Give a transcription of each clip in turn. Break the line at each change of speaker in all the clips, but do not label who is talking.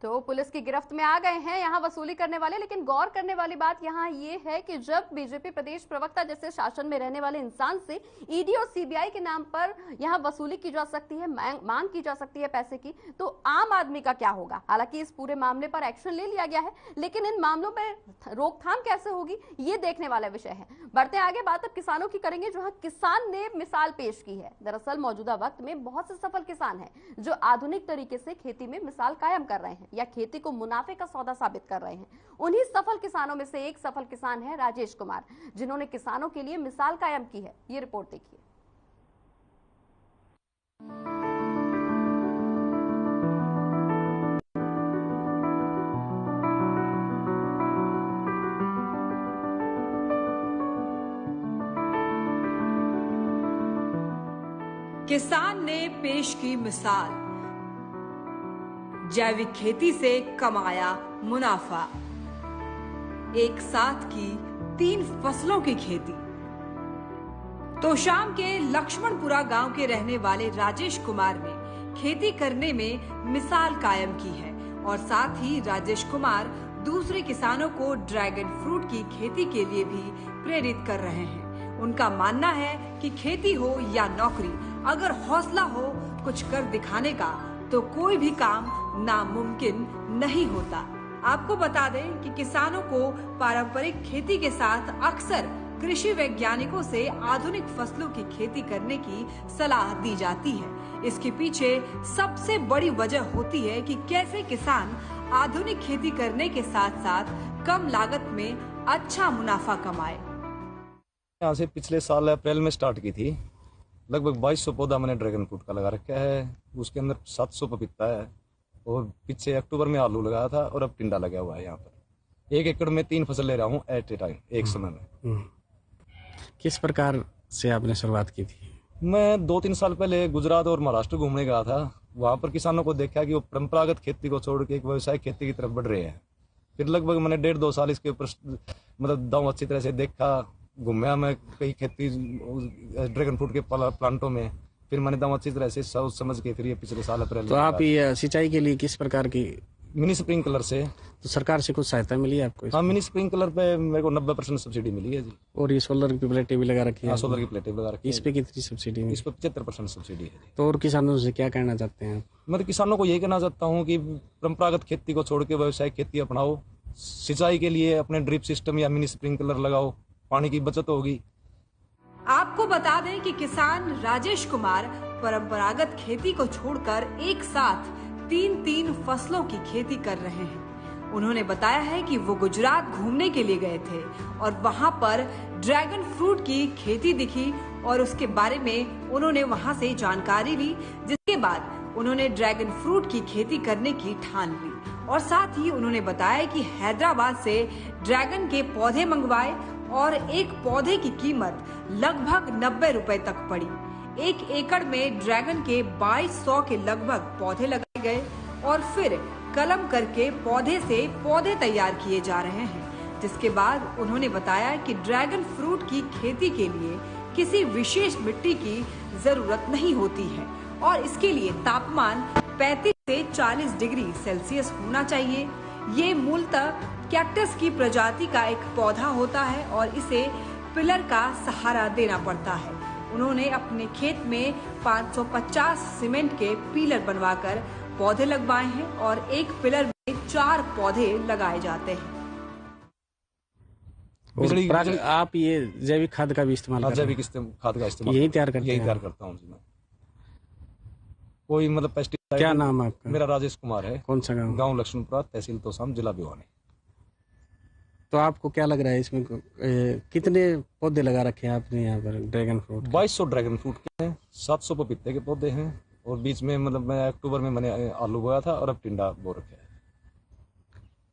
तो पुलिस की गिरफ्त में आ गए हैं यहाँ वसूली करने वाले। लेकिन गौर करने वाली बात यहाँ ये है कि जब बीजेपी प्रदेश प्रवक्ता जैसे शासन में रहने वाले इंसान से ईडी और सीबीआई के नाम पर यहाँ वसूली की जा सकती है, मांग की जा सकती है पैसे की, तो आम आदमी का क्या होगा। हालांकि इस पूरे मामले पर एक्शन ले लिया गया है, लेकिन इन मामलों पर रोकथाम कैसे होगी ये देखने वाला विषय है। बढ़ते आगे, बात अब किसानों की करेंगे, जहां किसान ने मिसाल पेश की है। दरअसल मौजूदा वक्त में बहुत से सफल किसान हैं जो आधुनिक तरीके से खेती में मिसाल कायम कर रहे हैं या खेती को मुनाफे का सौदा साबित कर रहे हैं। उन्हीं सफल किसानों में से एक सफल किसान है राजेश कुमार, जिन्होंने किसानों के लिए मिसाल कायम की है। ये रिपोर्ट देखिए।
किसान ने पेश की मिसाल, जैविक खेती से कमाया मुनाफा, एक साथ की 3 फसलों की खेती। तोशाम के लक्ष्मणपुरा गांव के रहने वाले राजेश कुमार ने खेती करने में मिसाल कायम की है और साथ ही राजेश कुमार दूसरे किसानों को ड्रैगन फ्रूट की खेती के लिए भी प्रेरित कर रहे हैं। उनका मानना है कि खेती हो या नौकरी, अगर हौसला हो कुछ कर दिखाने का तो कोई भी काम नामुमकिन नहीं होता। आपको बता दें कि किसानों को पारंपरिक खेती के साथ अक्सर कृषि वैज्ञानिकों से आधुनिक फसलों की खेती करने की सलाह दी जाती है। इसके पीछे सबसे बड़ी वजह होती है कि कैसे किसान आधुनिक खेती करने के साथ साथ कम लागत में अच्छा मुनाफा कमाए।
यहाँ से पिछले साल अप्रैल में स्टार्ट की थी। लगभग 2200 पौधा मैंने ड्रैगन फ्रूट का लगा रखा है। उसके अंदर 700 पपीता है और पीछे अक्टूबर में आलू लगाया था और अब टिंडा लगा हुआ है। यहाँ पर 1 एकड़ में 3 फसल ले रहा हूँ एट ए टाइम, एक समय में।
किस प्रकार से आपने शुरुआत की थी?
मैं 2-3 साल पहले गुजरात और महाराष्ट्र घूमने गया था। वहाँ पर किसानों को देखा कि वो परंपरागत खेती को छोड़ के एक व्यवसायिक खेती की तरफ बढ़ रहे हैं। फिर लगभग मैंने 1.5-2 साल इसके ऊपर मतलब दांव अच्छी तरह से देखा, घूमया मैं कई खेती ड्रैगन फ्रूट के प्लांटों में। फिर मैंने दाम अच्छी तरह से सोच समझ के फिर ये पिछले साल अप्रैल।
तो आप ये सिंचाई के लिए किस प्रकार की?
मिनी स्प्रिंकलर से।
तो सरकार से कुछ सहायता मिली है आपको?
हाँ, मिनी स्प्रिंकलर पे मेरे को 90% सब्सिडी मिली है जी।
और ये सोलर की प्लेटें भी लगा रखी है?
हाँ, सोलर की प्लेटें लगा रखी है।
इस पे कितनी सब्सिडी है?
इस पे 75% सब्सिडी है।
तो और किसानों से क्या कहना चाहते हैं?
मैं तो किसानों को यही कहना चाहता हूँ कि परंपरागत खेती को छोड़ के व्यवसायिक खेती अपनाओ। सिंचाई के लिए अपने ड्रिप सिस्टम या मिनी स्प्रिंकलर लगाओ, पानी की बचत होगी।
आपको बता दें कि किसान राजेश कुमार परंपरागत खेती को छोड़कर एक साथ 3 फसलों की खेती कर रहे हैं। उन्होंने बताया है कि वो गुजरात घूमने के लिए गए थे और वहां पर ड्रैगन फ्रूट की खेती दिखी और उसके बारे में उन्होंने वहां से जानकारी ली, जिसके बाद उन्होंने ड्रैगन फ्रूट की खेती करने की ठान ली। और साथ ही उन्होंने बताया कि हैदराबाद से ड्रैगन के पौधे मंगवाए और एक पौधे की कीमत लगभग 90 रुपए तक पड़ी। 1 एकड़ में ड्रैगन के 2200 के लगभग पौधे लगाए गए और फिर कलम करके पौधे से पौधे तैयार किए जा रहे हैं। जिसके बाद उन्होंने बताया कि ड्रैगन फ्रूट की खेती के लिए किसी विशेष मिट्टी की जरूरत नहीं होती है और इसके लिए तापमान 35 से 40 डिग्री सेल्सियस होना चाहिए। ये मूलतः कैक्टस की प्रजाति का एक पौधा होता है और इसे पिलर का सहारा देना पड़ता है। उन्होंने अपने खेत में 550 सीमेंट के पिलर बनवाकर पौधे लगवाए हैं और एक पिलर में 4 पौधे लगाए जाते हैं।
आप ये जैविक खाद का भी इस्तेमाल करते हैं?
जैविक खाद का इस्तेमाल
यही तैयार करते हैं?
यही तैयार करता हूँ जी मैं। कोई मतलब पेस्टिसाइड।
क्या नाम है आपका?
मेरा राजेश कुमार है।
कौन सा गाँव?
गाँव लक्ष्मणपुरा, तहसील तोशाम, जिला भिवानी।
तो आपको क्या लग रहा है इसमें कितने पौधे लगा रखे हैं आपने यहाँ पर ड्रैगन फ्रूट?
2200 ड्रैगन फ्रूट के हैं, 700 पपीते के पौधे हैं और बीच में मतलब मैं अक्टूबर में मैंने आलू बोया था और अब टिंडा बो रखा है।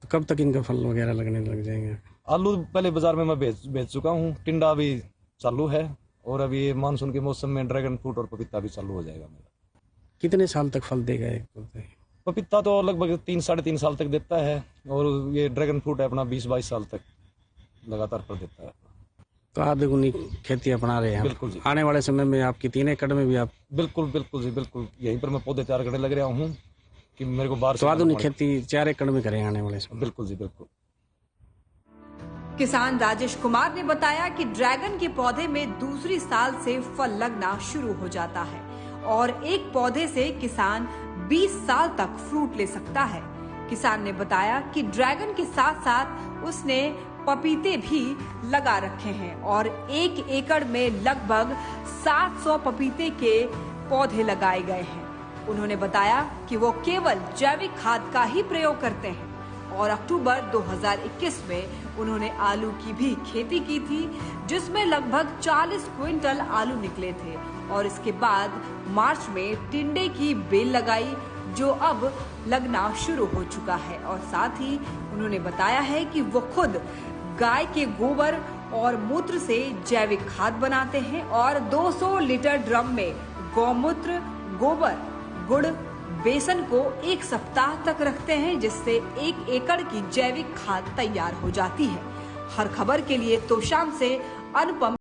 तो कब तक इनका फल वगैरह लगने लग जाएंगे?
आलू पहले बाजार में मैं बेच चुका हूँ, टिंडा अभी चालू है और अभी मानसून के मौसम में ड्रैगन फ्रूट और पपीता भी चालू हो जाएगा मेरा।
कितने साल तक फल देगा एक पौधे?
पपीता तो लगभग 3-3.5 साल तक देता है और ये ड्रैगन फ्रूट है अपना 20-22 साल तक लगातार फल देता है।
तो आधुनिक खेती अपना रहे हैं?
बिल्कुल जी।
आने वाले समय में आपकी 3 एकड़ में भी आप?
बिल्कुल बिल्कुल जी, बिल्कुल। यहीं पर मैं पौधे तैयार करने लग रहा हूँ कि मेरे को बाहर
तो आधुनिक खेती 4 एकड़ में करें आने वाले समय?
बिल्कुल जी बिल्कुल।
किसान राजेश कुमार ने बताया कि ड्रैगन के पौधे में दूसरी साल से फल लगना शुरू हो जाता है और एक पौधे से किसान 20 साल तक फ्रूट ले सकता है। किसान ने बताया कि ड्रैगन के साथ साथ उसने पपीते भी लगा रखे हैं और 1 एकड़ में लगभग 700 पपीते के पौधे लगाए गए हैं। उन्होंने बताया कि वो केवल जैविक खाद का ही प्रयोग करते हैं और अक्टूबर 2021 में उन्होंने आलू की भी खेती की थी, जिसमें लगभग 40 क्विंटल आलू निकले थे और इसके बाद मार्च में टिंडे की बेल लगाई, जो अब लगना शुरू हो चुका है। और साथ ही उन्होंने बताया है कि वो खुद गाय के गोबर और मूत्र से जैविक खाद बनाते हैं और 200 लीटर ड्रम में गौमूत्र, गोबर, गुड़, बेसन को 1 सप्ताह तक रखते हैं, जिससे 1 एकड़ की जैविक खाद तैयार हो जाती है। हर खबर के लिए तोशाम से अनुपम।